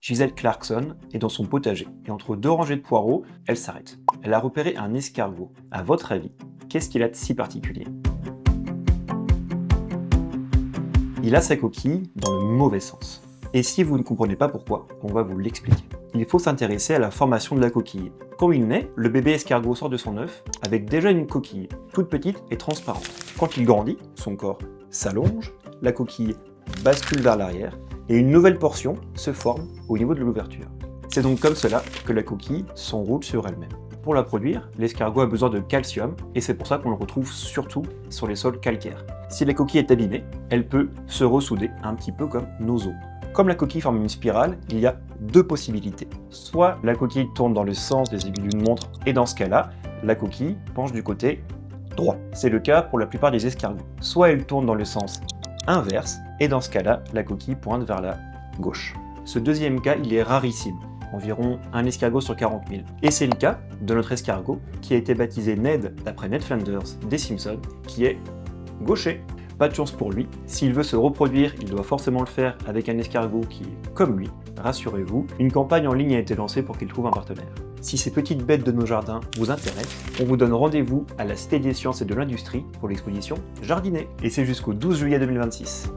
Gisèle Clarkson est dans son potager et entre deux rangées de poireaux, elle s'arrête. Elle a repéré un escargot. À votre avis, qu'est-ce qu'il a de si particulier? Il a sa coquille dans le mauvais sens. Et si vous ne comprenez pas pourquoi, on va vous l'expliquer. Il faut s'intéresser à la formation de la coquille. Quand il naît, le bébé escargot sort de son œuf avec déjà une coquille, toute petite et transparente. Quand il grandit, son corps s'allonge, la coquille bascule vers l'arrière et une nouvelle portion se forme au niveau de l'ouverture. C'est donc comme cela que la coquille s'enroule sur elle-même. Pour la produire, l'escargot a besoin de calcium et c'est pour ça qu'on le retrouve surtout sur les sols calcaires. Si la coquille est abîmée, elle peut se ressouder un petit peu comme nos os. Comme la coquille forme une spirale, il y a deux possibilités. Soit la coquille tourne dans le sens des aiguilles d'une montre et dans ce cas-là, la coquille penche du côté droit. C'est le cas pour la plupart des escargots. Soit elle tourne dans le sens inverse et dans ce cas-là, la coquille pointe vers la gauche. Ce deuxième cas, il est rarissime. Environ un escargot sur 40 000. Et c'est le cas de notre escargot qui a été baptisé Ned d'après Ned Flanders des Simpsons, qui est gaucher. Pas de chance pour lui, s'il veut se reproduire, il doit forcément le faire avec un escargot qui est comme lui. Rassurez-vous, une campagne en ligne a été lancée pour qu'il trouve un partenaire. Si ces petites bêtes de nos jardins vous intéressent, on vous donne rendez-vous à la Cité des Sciences et de l'Industrie pour l'exposition Jardiner. Et c'est jusqu'au 12 juillet 2026.